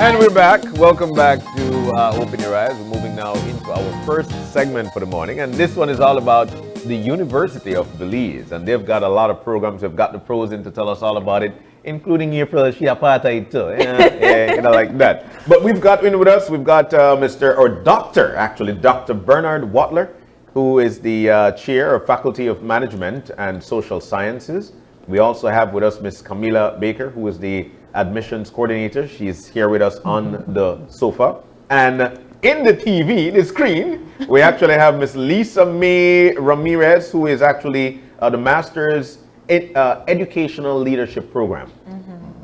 And we're back. Welcome back to Open Your Eyes. We're moving now into our first segment for the morning. And this one is all about the University of Belize. And they've got a lot of programs. They've got the pros in to tell us all about it, including April. She a part of it too. Like that. But we've got in with us, we've got Dr. Bernard Watler, who is the chair of Faculty of Management and Social Sciences. We also have with us Miss Camila Baker, who is the admissions coordinator. She's here with us on the sofa. And in the TV, the screen, we actually have Miss Lisa May Ramirez, who is actually the Master's Educational Leadership Program.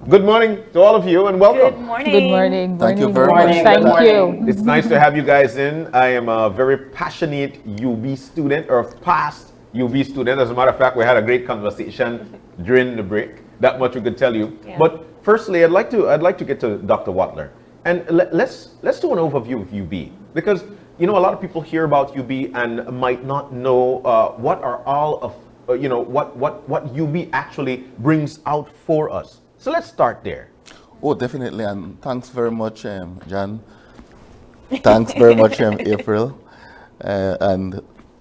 Good morning to all of you and welcome. Good morning. Good morning. Thank you very much. Thank you. It's nice to have you guys in. I am a very passionate UB student, or past UB student. As a matter of fact, we had a great conversation during the break. That much we could tell you. Yeah. But firstly, I'd like to get to Dr. Watler, and let's do an overview of UB, because a lot of people hear about UB and might not know what are all of what UB actually brings out for us. So let's start there. Oh, definitely, and thanks very much, John. Thanks very much, April, and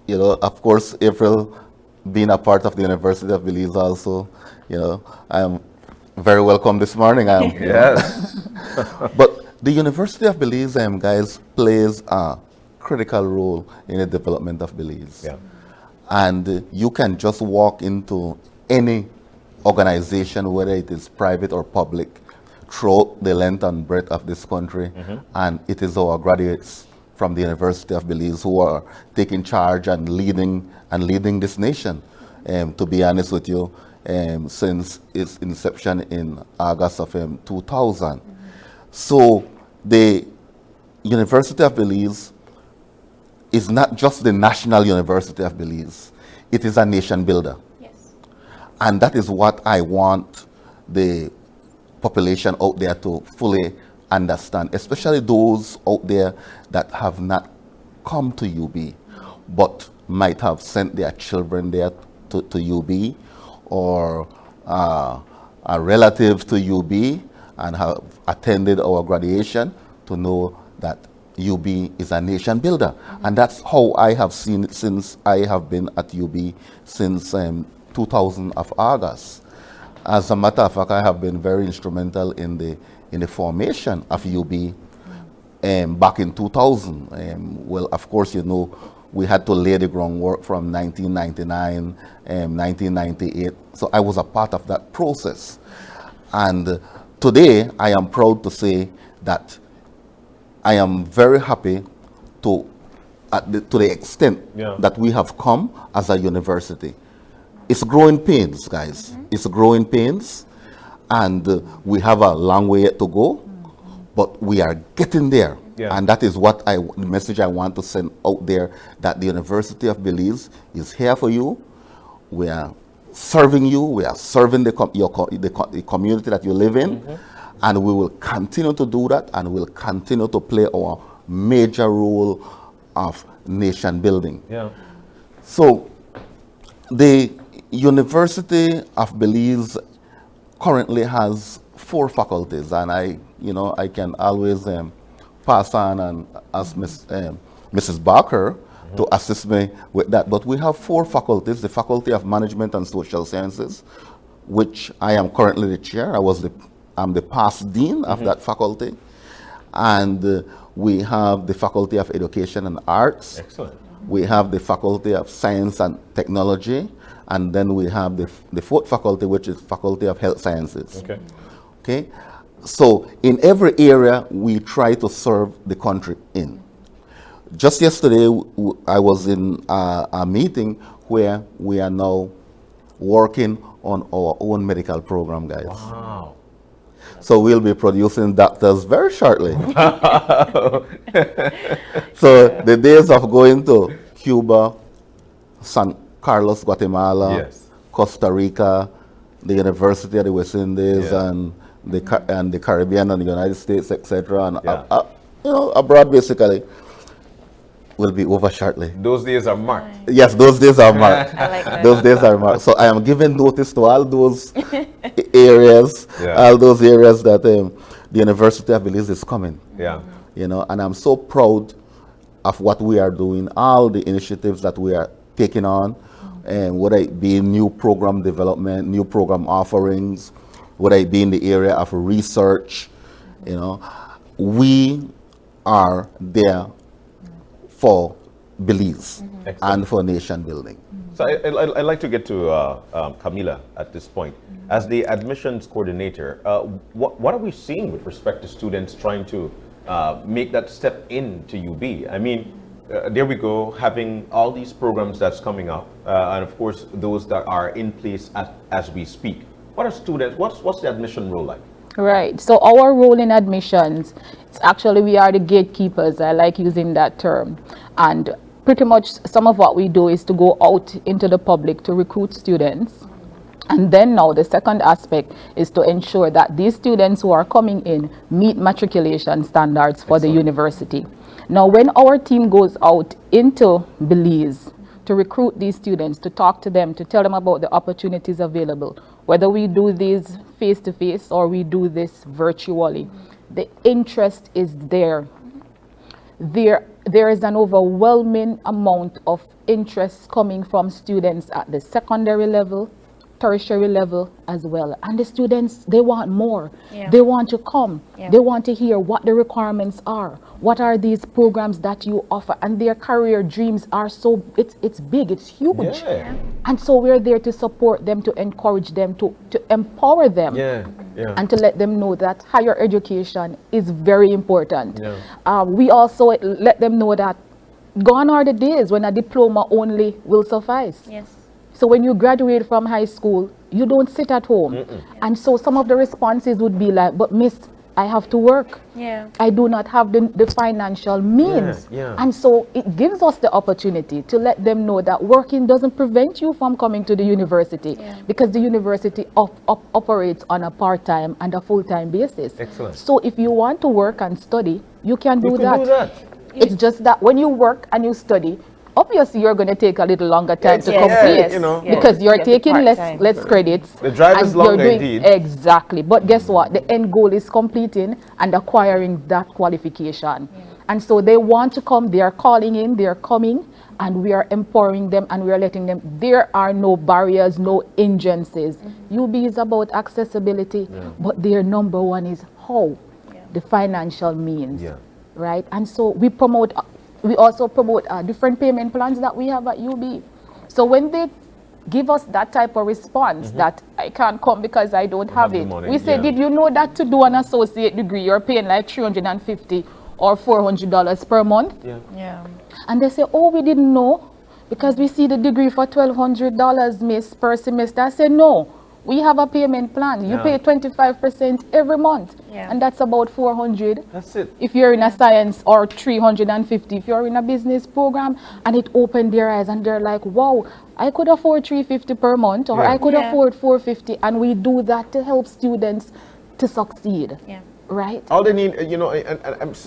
of course, April, being a part of the University of Belize, also, I am very welcome this morning. Yes. But the University of Belize, guys, plays a critical role in the development of Belize. Yeah. And you can just walk into any organization, whether it is private or public, throughout the length and breadth of this country, and it is our graduates from the University of Belize who are taking charge and leading this nation. To be honest with you, since its inception in August of 2000. So the University of Belize is not just the National University of Belize, it is a nation builder. Yes. And that is what I want the population out there to fully understand, especially those out there that have not come to UB, but might have sent their children there to UB, or a relative to UB and have attended our graduation, to know that UB is a nation builder. And that's how I have seen it since I have been at UB since 2000 of August. As a matter of fact, I have been very instrumental in the formation of UB back in 2000. Well, of course, we had to lay the groundwork from 1999, 1998. So I was a part of that process. And today, I am proud to say that I am very happy to the extent that we have come as a university. It's growing pains, guys. It's growing pains, and we have a long way yet to go, but we are getting there. Yeah. And that is what the message I want to send out there, that the University of Belize is here for you. We are serving you. We are serving the community that you live in. And we will continue to do that, and we'll continue to play our major role of nation building. Yeah. So the University of Belize currently has 4 faculties, and I can always pass on and ask Mrs. Barker to assist me with that. But we have 4 faculties: the Faculty of Management and Social Sciences, which I am currently the chair. I'm the past dean of that faculty. And we have the Faculty of Education and Arts. Excellent. We have the Faculty of Science and Technology. And then we have the 4th faculty, which is Faculty of Health Sciences. Okay. So in every area, we try to serve the country in. Just yesterday, I was in a meeting where we are now working on our own medical program, guys. Wow. So we'll be producing doctors very shortly. So the days of going to Cuba, San Carlos, Guatemala, Costa Rica, the University of the West Indies, and the Caribbean and the United States, etc., and abroad, basically, will be over shortly. Those days are marked. Yes, those days are marked. I like that. Those days are marked. So I am giving notice to all those areas, all those areas that the University of Belize is coming. Yeah. You know, and I'm so proud of what we are doing, all the initiatives that we are taking on, and whether it be new program development, new program offerings, whether it be in the area of research, you know, we are there for Belize and for nation building. So I'd like to get to Camila at this point. As the admissions coordinator, what are we seeing with respect to students trying to make that step into UB? I mean, there we go, having all these programs that's coming up, and of course those that are in place as we speak. What are students? What's the admission role like? Right. So our role in admissions, it's actually we are the gatekeepers. I like using that term. And pretty much some of what we do is to go out into the public to recruit students. And then now the second aspect is to ensure that these students who are coming in meet matriculation standards for the university. Now, when our team goes out into Belize to recruit these students, to talk to them, to tell them about the opportunities available, whether we do these face-to-face or we do this virtually, the interest is there. There is an overwhelming amount of interest coming from students at the secondary level, tertiary level as well, and the students, they want more. They want to come. They want to hear what the requirements are, what are these programs that you offer, and their career dreams are so it's big, it's huge. And so we're there to support them, to encourage them, to empower them, and to let them know that higher education is very important. We also let them know that gone are the days when a diploma only will suffice. So when you graduate from high school, you don't sit at home. And so some of the responses would be like, but miss, I have to work. I do not have the financial means. And so it gives us the opportunity to let them know that working doesn't prevent you from coming to the university, because the university operates on a part-time and a full-time basis. So if you want to work and study, you can do that. It's just that when you work and you study, obviously you're going to take a little longer time to complete, because you're taking less credits. The drive is longer indeed. Exactly. But guess what? The end goal is completing and acquiring that qualification. And so they want to come, they are calling in, they are coming, and we are empowering them and we are letting them, there are no barriers, no hindrances. UB is about accessibility, but their number one is how? The financial means, right? And so we also promote different payment plans that we have at UB. So when they give us that type of response that I can't come because I don't have it, we say, did you know that to do an associate degree, you're paying like $350 or $400 per month? And they say, oh, we didn't know because we see the degree for $1,200, miss, per semester. I say, no. We have a payment plan. You pay 25% every month, and that's about $400. That's it. If you're in a science, or $350 if you're in a business program. And it opened their eyes, and they're like, wow, I could afford $350 per month, or I could afford $450, and we do that to help students to succeed. Right? All they need, you know,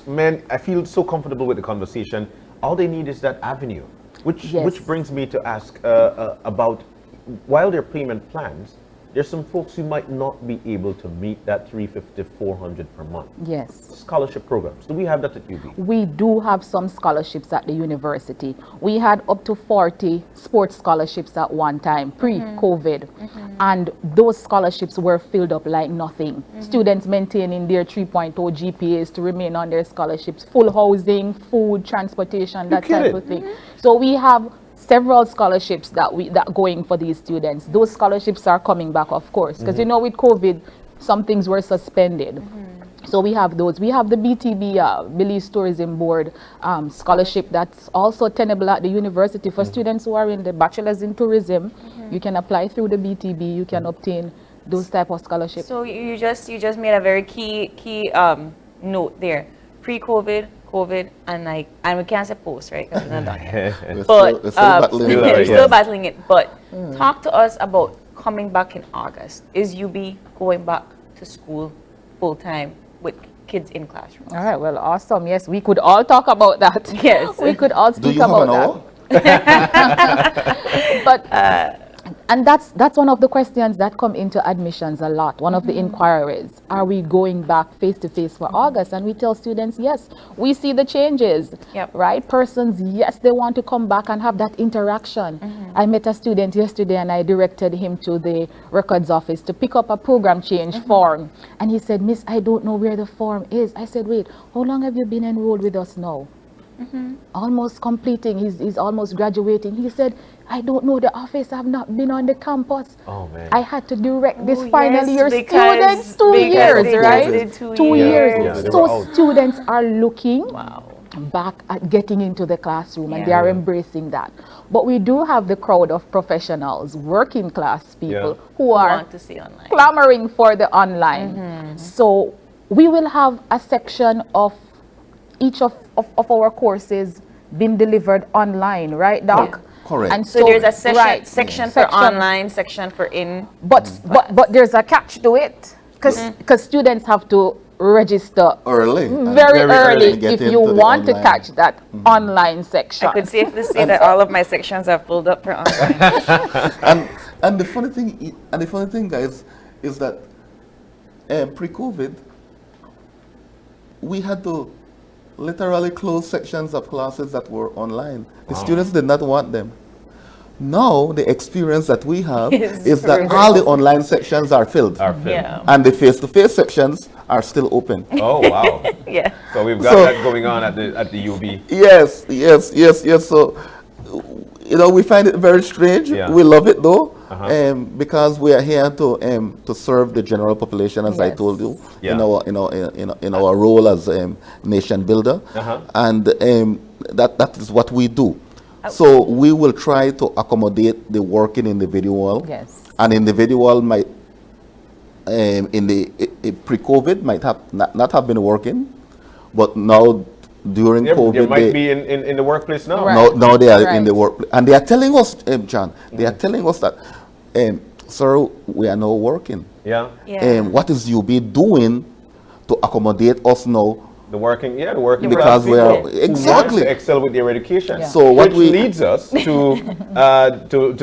man, I feel so comfortable with the conversation. All they need is that avenue, which brings me to ask about, while their payment plans, there's some folks who might not be able to meet that $350, $400 per month. Scholarship programs. Do we have that at UB? We do have some scholarships at the university. We had up to 40 sports scholarships at one time, pre-COVID. And those scholarships were filled up like nothing. Students maintaining their 3.0 GPAs to remain on their scholarships, full housing, food, transportation, that type of thing. So we have several scholarships that going for these students. Those scholarships are coming back, of course, because you know, with COVID, some things were suspended. So we have those. We have the BTB, Belize Tourism Board scholarship that's also tenable at the university for students who are in the bachelor's in tourism. You can apply through the BTB. You can obtain those type of scholarships. So you just made a very key note there. Pre-COVID, COVID, and we can't say post, right? Because we're not done yet. But we're still battling it. But talk to us about coming back in August. Is UB going back to school full time with kids in classrooms? All right. Well, awesome. Yes, we could all talk about that. Yes, we could all speak about that. But And that's one of the questions that come into admissions a lot. One of the inquiries, are we going back face to face for August? And we tell students, yes, we see the changes, right? Persons, yes, they want to come back and have that interaction. I met a student yesterday and I directed him to the records office to pick up a program change form. And he said, Miss, I don't know where the form is. I said, wait, how long have you been enrolled with us now? Almost completing, he's almost graduating. He said, I don't know the office, I've not been on the campus. Oh man. I had to direct this final year students 2 years, right? 2 years. So students are looking back at getting into the classroom and they are embracing that. But we do have the crowd of professionals, working class people who are want to see online, clamoring for the online. So we will have a section of each of our courses being delivered online, right, Doc? Correct. And so there's a section for online, section for in. But there's a catch to it, because students have to register early, very early if you want to catch that online section. I could safely say that all of my sections are filled up for online. and the funny thing, guys, is that pre-COVID, we had to literally close sections of classes that were online. The students did not want them. Now the experience that we have is that all the online sections are filled. And the face-to-face sections are still open. Oh wow. So we've got that going on at the UB. Yes. So we find it very strange. We love it though, because we are here to serve the general population, as I told you, in our role as nation builder, and that is what we do. So we will try to accommodate the working individual. An individual might, in the pre-COVID, might have not have been working, but now during COVID, they might be in the workplace now. Now they are in the workplace, and they are telling us, John, they are telling us that, sir, we are now working. What is UB doing to accommodate us now? The working because we are exactly to excel with their education. So what which leads us to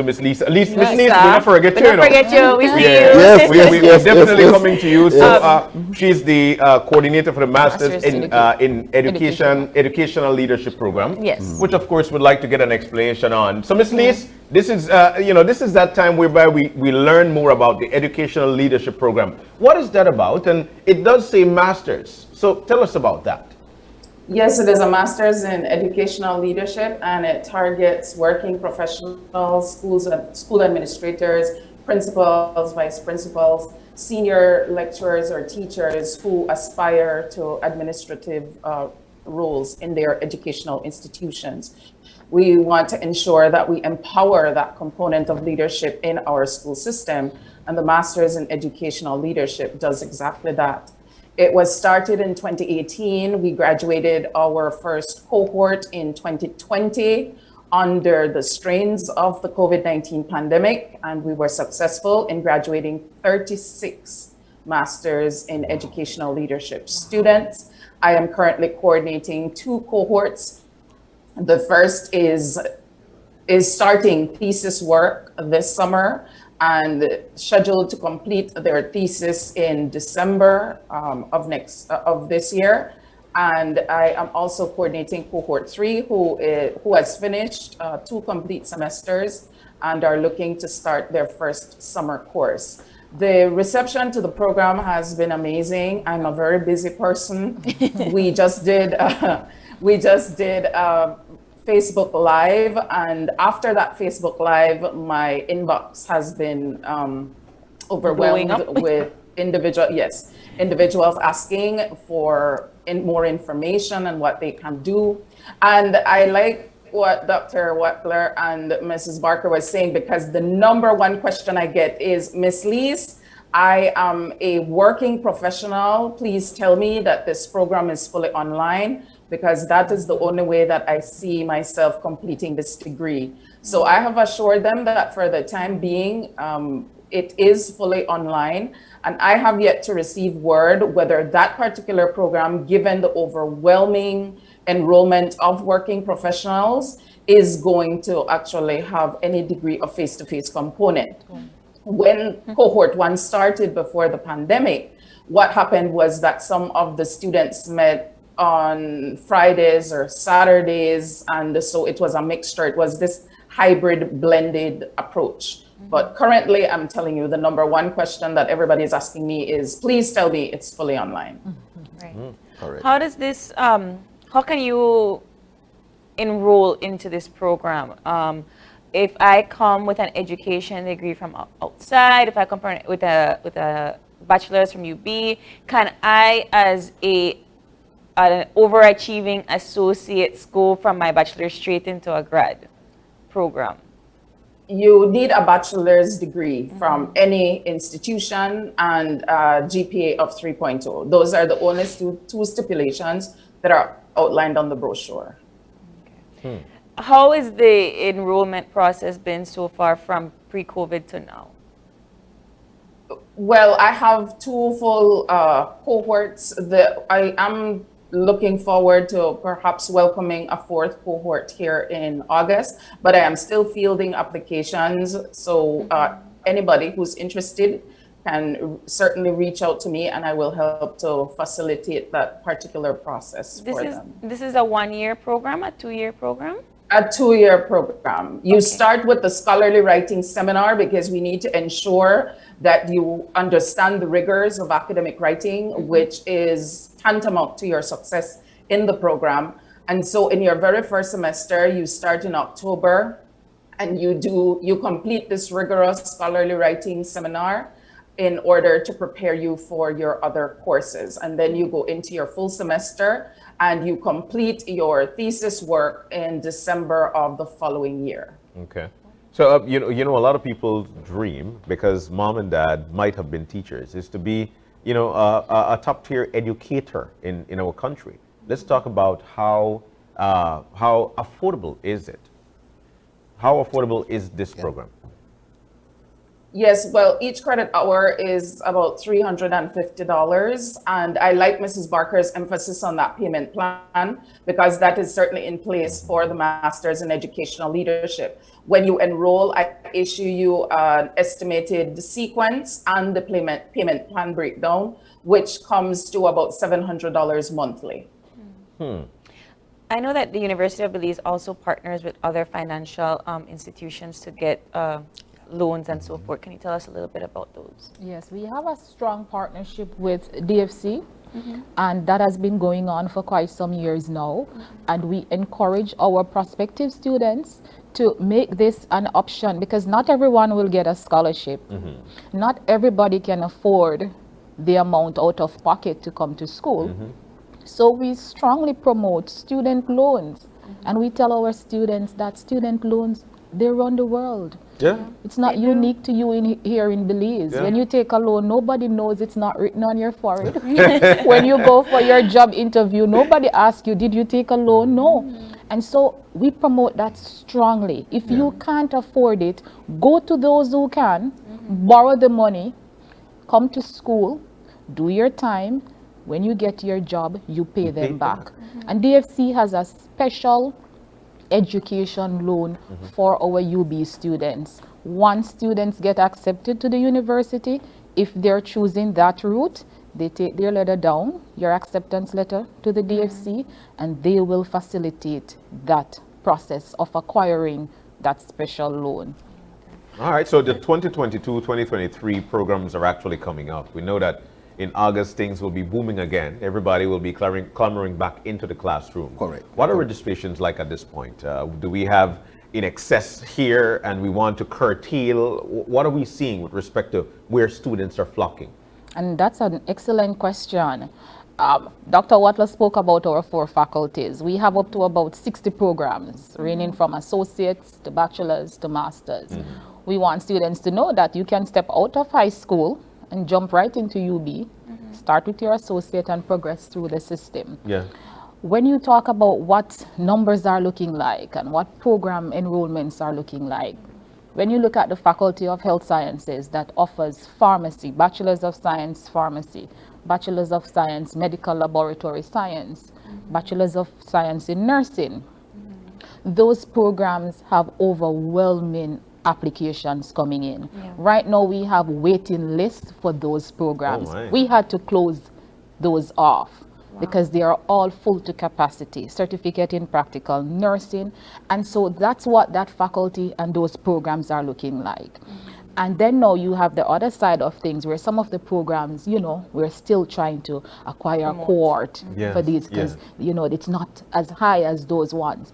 Miss Lisa. At least Miss Lisa, we'll not forget you. We see you. We're definitely coming to you. So she's the coordinator for the Masters in Educational Leadership Program. Which of course would like to get an explanation on. So Miss Lisa, this is this is that time whereby we learn more about the Educational Leadership Program. What is that about? And it does say Masters. So tell us about that. Yes, it is a Master's in Educational Leadership, and it targets working professionals, school administrators, principals, vice principals, senior lecturers or teachers who aspire to administrative roles in their educational institutions. We want to ensure that we empower that component of leadership in our school system, and the Master's in Educational Leadership does exactly that. It was started in 2018. We graduated our first cohort in 2020 under the strains of the COVID-19 pandemic, and we were successful in graduating 36 Masters in Educational Leadership students. I am currently coordinating 2 cohorts. The first is starting thesis work this summer and scheduled to complete their thesis in December of this year. And I am also coordinating cohort 3, who has finished 2 complete semesters and are looking to start their first summer course. The reception to the program has been amazing. I'm a very busy person. We just did Facebook Live, and after that Facebook Live, my inbox has been overwhelmed with individuals asking for more information and what they can do. And I like what Dr. Wattler and Mrs. Barker was saying, because the number one question I get is, Miss Lees, I am a working professional. Please tell me that this program is fully online, because that is the only way that I see myself completing this degree. So I have assured them that for the time being, it is fully online, and I have yet to receive word whether that particular program, given the overwhelming enrollment of working professionals, is going to actually have any degree of face-to-face component. When cohort 1 started before the pandemic, what happened was that some of the students met on Fridays or Saturdays, and so it was a mixture. It was this hybrid blended approach. But currently, I'm telling you, the number one question that everybody is asking me is, please tell me it's fully online. Right. Correct. How does this, how can you enroll into this program? If I come with an education degree from outside, if I come with a bachelor's from UB, can I, as an overachieving associate, go from my bachelor's straight into a grad program? You need a bachelor's degree from any institution and a GPA of 3.0. Those are the only two stipulations that are outlined on the brochure. Okay. How has the enrollment process been so far from pre-COVID to now? Well, I have 2 full cohorts. I am looking forward to perhaps welcoming a 4th cohort here in August, but I am still fielding applications. So anybody who's interested can certainly reach out to me, and I will help to facilitate that particular process for them. This is a 1-year program, a 2-year program? A 2-year program. You start with the scholarly writing seminar because we need to ensure that you understand the rigors of academic writing, which is tantamount to your success in the program. And so in your very first semester, you start in October and you complete this rigorous scholarly writing seminar in order to prepare you for your other courses. And then you go into your full semester and you complete your thesis work in December of the following year. Okay. So, you know, a lot of people dream, because mom and dad might have been teachers, is to be, you know, a top-tier educator in our country. Let's talk about how affordable is it? How affordable is this program? Yes, well, each credit hour is about $350. And I like Mrs. Barker's emphasis on that payment plan, because that is certainly in place for the Masters in Educational Leadership. When you enroll, I issue you an estimated sequence and the payment plan breakdown, which comes to about $700 monthly. I know that the University of Belize also partners with other financial institutions to get loans and so forth. Can you tell us a little bit about those? Yes, we have a strong partnership with DFC, and that has been going on for quite some years now. And we encourage our prospective students to make this an option, because not everyone will get a scholarship. Not everybody can afford the amount out of pocket to come to school. So we strongly promote student loans, and we tell our students that student loans, they run the world. Yeah. It's not unique to you here in Belize. Yeah. When you take a loan, nobody knows it's not written on your forehead. When you go for your job interview, nobody asks you, did you take a loan? No. And so we promote that strongly. If you can't afford it, go to those who can, borrow the money, come to school, do your time. When you get your job, you pay them back. And DFC has a special education loan for our UB students. Once students get accepted to the university, if they're choosing that route, they take their letter down, your acceptance letter, to the DFC, and they will facilitate that process of acquiring that special loan. All right, so the 2022-2023 programs are actually coming up. We know that in August, things will be booming again. Everybody will be clamoring back into the classroom. Correct. What are registrations like at this point? Do we have in excess here and we want to curtail? What are we seeing with respect to where students are flocking? And that's an excellent question. Dr. Watler spoke about our 4 faculties. We have up to about 60 programs, ranging from associates to bachelors to masters. We want students to know that you can step out of high school and jump right into UB, start with your associate and progress through the system. Yeah. When you talk about what numbers are looking like and what program enrollments are looking like, when you look at the Faculty of Health Sciences that offers pharmacy, Bachelors of Science Pharmacy, Bachelors of Science Medical Laboratory Science, Bachelors of Science in Nursing, those programs have overwhelming applications coming in. Yeah. Right now we have waiting lists for those programs. Oh, my. We had to close those off because they are all full to capacity. Certificate in practical nursing. And so that's what that faculty and those programs are looking like. And then now you have the other side of things where some of the programs, you know, we're still trying to acquire a cohort Yes, for these because, yes. you know, it's not as high as those ones.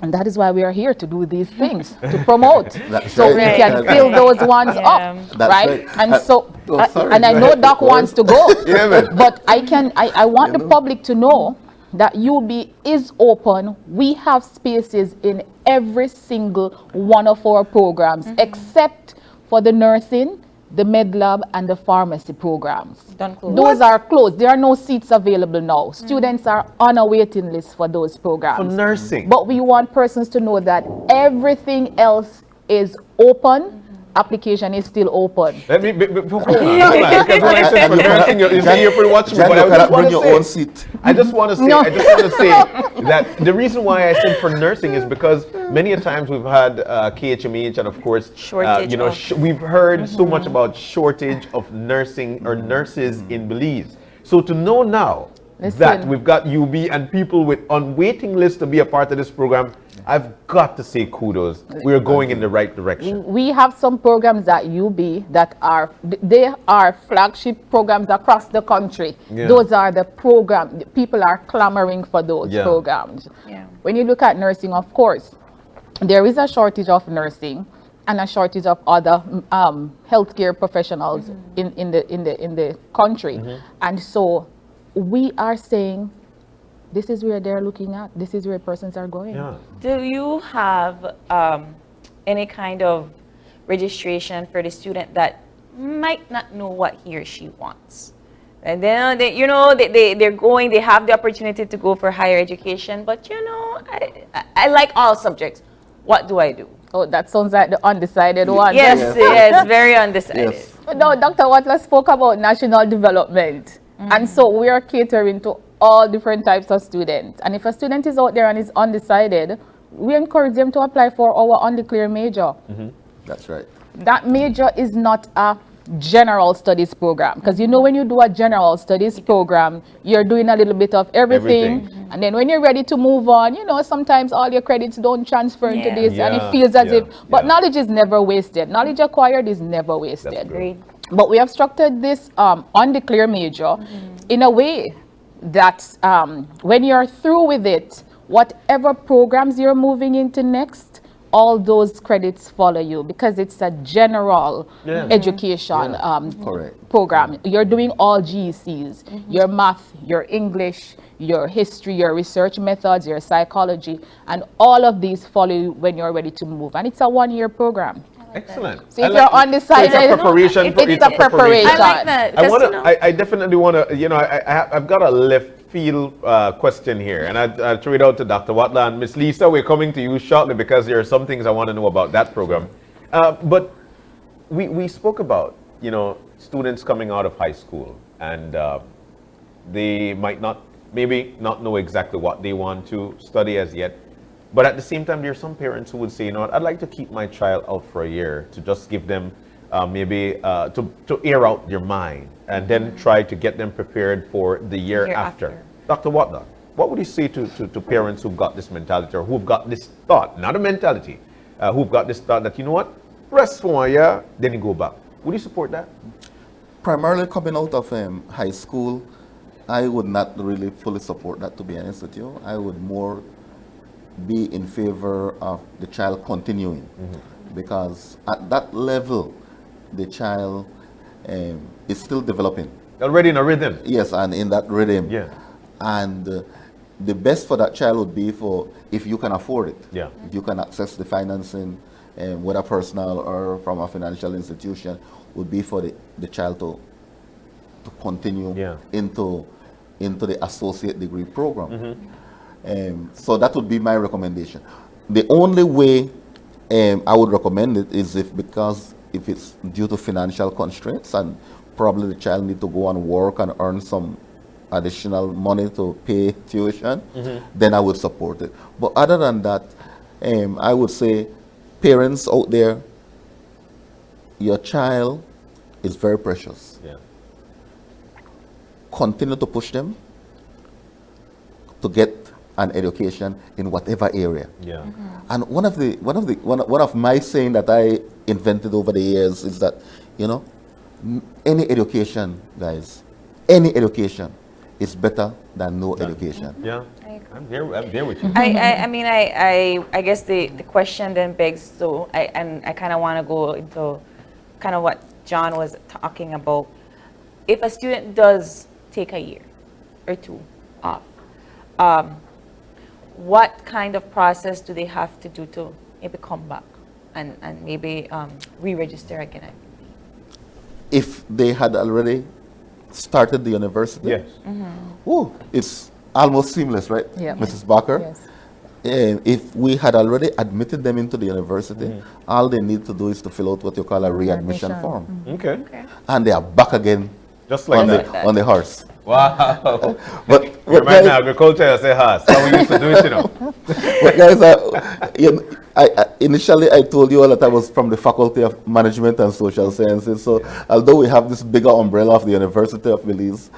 And that is why we are here to do these things, to promote, That's so right. we Right. can fill those ones Yeah. up, That's right? right. And so, sorry, and I go know ahead, Doc of course. wants to go, Yeah, man. but I want the public to know that UB is open. We have spaces in every single one of our programs, except for the nursing, the med lab, and the pharmacy programs. Done closed. Those are closed. There are no seats available now. Students are on a waiting list for those programs. For nursing. But we want persons to know that everything else is open. Application is still open. Let me, hold on, because when I said for nursing, you see, you're pretty watching me, Jan, but you I cannot just want bring your to own say, seat. I just want to say that the reason why I said for nursing is because many a times we've had KHMH and of course, Shortage you know, of- we've heard so much about shortage of nursing or nurses in Belize. So to know now that Listen. we've got UB and people with on waiting list to be a part of this program, I've got to say kudos. We're going in the right direction. We have some programs at UB that are, they are flagship programs across the country. Yeah. Those are the program, people are clamoring for those Yeah. programs. Yeah. When you look at nursing, of course, there is a shortage of nursing and a shortage of other healthcare professionals in the country. And so we are saying, this is where they're looking at. This is where persons are going. Yeah. Do you have any kind of registration for the student that might not know what he or she wants? And then they're going, they have the opportunity to go for higher education, but you know, I like all subjects. What do I do? Oh, that sounds like the undecided one. Yes, yes, very undecided. Yes. No, Dr. Watler spoke about national development. And so we are catering to all different types of students. And if a student is out there and is undecided, we encourage them to apply for our undeclared major. That's right. That major is not a general studies program. Because you know when you do a general studies program, you're doing a little bit of everything. And then when you're ready to move on, you know, sometimes all your credits don't transfer into Yeah. this and Yeah, it feels as yeah, if, but yeah. knowledge is never wasted. Knowledge acquired is never wasted. That's true. Agreed. But we have structured this undeclared major in a way that when you're through with it, whatever programs you're moving into next, all those credits follow you because it's a general Yeah. education Correct. program. You're doing all GECs, your math, your English, your history, your research methods, your psychology, and all of these follow you when you're ready to move. And it's a one-year program. Excellent. So if I like you're it. undecided, So it's a preparation. it's a preparation. I like that. I 'cause, want you to. know, I definitely want to. You know, I've got a left field question here, and I'll throw it out to Dr. Watler and Miss Lisa. We're coming to you shortly because there are some things I want to know about that program. But we spoke about, you know, students coming out of high school and they might maybe not know exactly what they want to study as yet. But at the same time, there are some parents who would say, you know what, I'd like to keep my child out for a year to just give them maybe to air out their mind and then try to get them prepared for the year Year after. after. Dr. Watler, what would you say to parents who've got this mentality or who've got this thought, not a mentality, who've got this thought that, you know what, rest for a year, then you go back. Would you support that? Primarily coming out of high school, I would not really fully support that, to be honest with you. I would more be in favor of the child continuing because at that level the child is still developing. Already in a rhythm. Yes, and in that rhythm. Yeah. And the best for that child would be for if you can afford it. Yeah. If you can access the financing, whether personal or from a financial institution, would be for the child to continue Yeah. into the associate degree program. So that would be my recommendation. The only way I would recommend it is if it's due to financial constraints and probably the child need to go and work and earn some additional money to pay tuition, then I would support it. But other than that, I would say, parents out there, your child is very precious. Yeah. Continue to push them to get an education in whatever area. Yeah. And one of my saying that I invented over the years is that, you know, any education, guys, any education is better than no education. Yeah. I'm there with you. I mean, I guess the question then begs, so I kind of want to go into kind of what John was talking about. If a student does take a year or two off, what kind of process do they have to do to maybe come back and maybe re-register again? If they had already started the university, Yes. ooh, it's almost seamless, right, Yeah. Mrs. Barker? Yes. And if we had already admitted them into the university, all they need to do is to fill out what you call a readmission Readmission. form. Okay. And they are back again Just like on, that. on the horse. Wow. But, You but remind me guys, of agriculture, I say, "Has how we used to do it, you know." but guys, you know, initially I told you all that I was from the Faculty of Management and Social Sciences. So although we have this bigger umbrella of the University of Belize,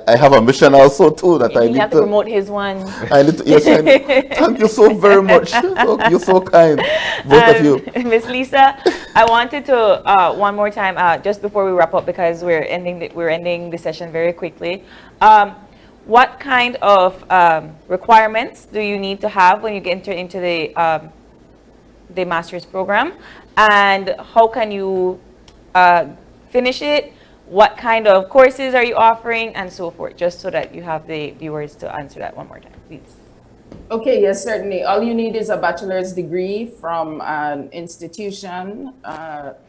I have a mission also too that I You need have to promote his one. I need to, yes, thank you so very much. Oh, you're so kind, both of you. Miss Lisa, I wanted to one more time, just before we wrap up, because we're ending the session very quickly. What kind of requirements do you need to have when you enter into the master's program, and how can you finish it? What kind of courses are you offering, and so forth, just so that you have the viewers to answer that one more time, please. Okay, yes, certainly. All you need is a bachelor's degree from an institution,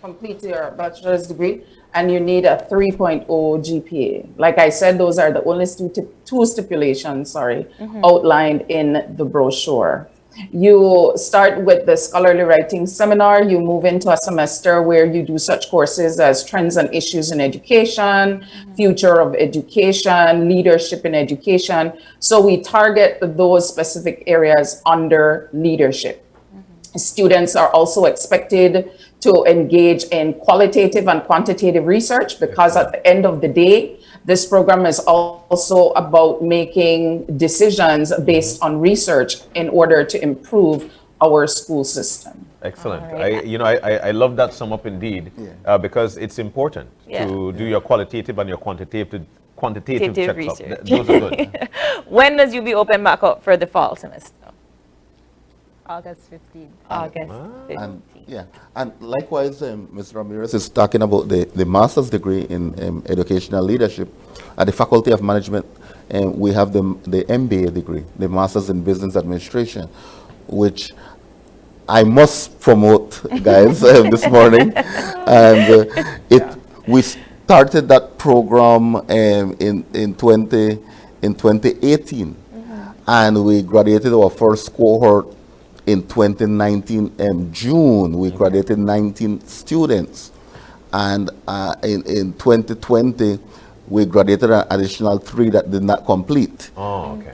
complete your bachelor's degree, and you need a 3.0 GPA. Like I said, those are the only two stipulations, outlined in the brochure. You start with the scholarly writing seminar, you move into a semester where you do such courses as trends and issues in education, future of education, leadership in education. So we target those specific areas under leadership. Students are also expected to engage in qualitative and quantitative research, because at the end of the day, this program is also about making decisions based on research in order to improve our school system. Excellent. Right. I love that sum up indeed, because it's important to do your qualitative and your quantitative checks research. up. Those are good. When does you be open back up for the fall semester? August 15th. August 15th. And yeah, and likewise, Ms. Ramirez is talking about the master's degree in educational leadership at the Faculty of Management, and we have the MBA degree, the Master's in Business Administration, which I must promote, guys, this morning. And we started that program in 2018, and we graduated our first cohort in 2019, June. We graduated 19 students, and in 2020 we graduated an additional 3 that did not complete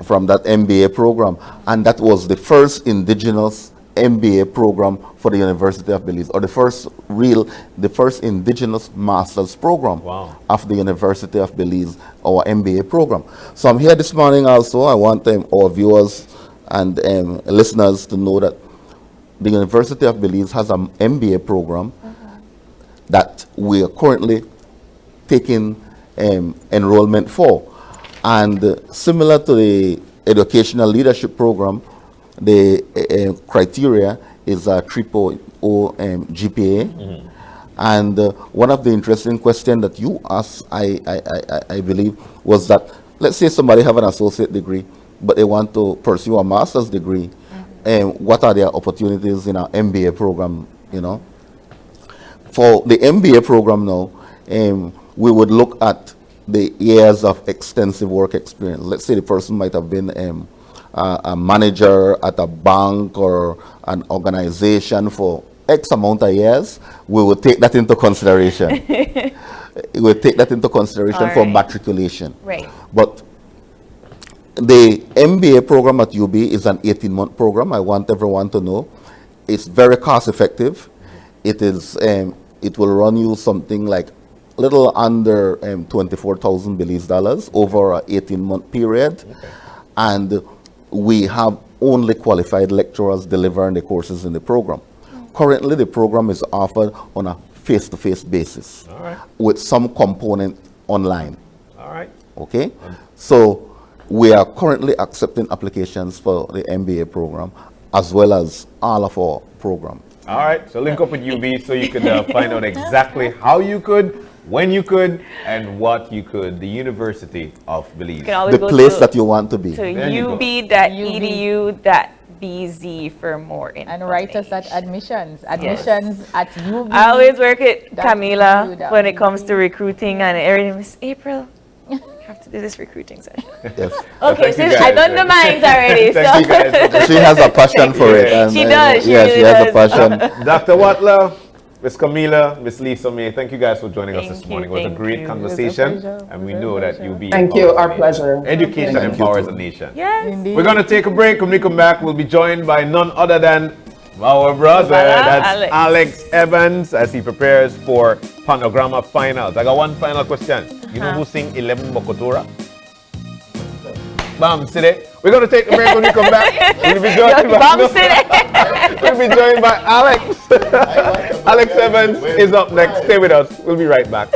from that MBA program, and that was the first indigenous MBA program for the University of Belize, or the first indigenous master's program of the University of Belize, our MBA program. So I'm here this morning also. I want our viewers and listeners to know that the University of Belize has an MBA program that we are currently taking enrollment for. And similar to the educational leadership program, the criteria is a 3.0 GPA. And one of the interesting questions that you asked, I believe, was that, let's say somebody have an associate degree, but they want to pursue a master's degree, and what are their opportunities in our MBA program, you know? For the MBA program now, we would look at the years of extensive work experience. Let's say the person might have been a manager at a bank or an organization for X amount of years. We will take that into consideration. We will take that into consideration for matriculation. Right. But The MBA program at UB is an 18-month program. I want everyone to know. It's very cost effective. It is. It will run you something like a little under 24,000 Belize dollars over an 18-month period. Okay. And we have only qualified lecturers delivering the courses in the program. Currently, the program is offered on a face-to-face basis, with some component online. All right. Okay. So we are currently accepting applications for the MBA program, as well as all of our programs. All right. So link up with UB so you can find out exactly how you could, when you could, and what you could. The University of Belize. The place that you want to be. To ub.edu.bz for more information. And write us at admissions. Admissions at UB. I always work with Camila when it comes to recruiting and everything. Miss April, I have to do this recruiting session. Yes. Okay, so I done the minds already. So she has a passion for it. And, she does. She really has a passion. Dr. Watler, Miss Camila, Miss Lisa May, thank you guys for joining us this morning. It was a great conversation, and we know that you'll be. Thank you. Our pleasure. Education empowers a nation. yes. Indeed. We're going to take a break. When we come back, we'll be joined by none other than our brother, that's Alex Evans, as he prepares for Panorama Finals. I got one final question. You know who sing 11 Bokotora? Bam, City. We're going to take a break. When we come back, we'll be joined we'll be joined by Alex. Alex Evans is up next. Stay with us. We'll be right back.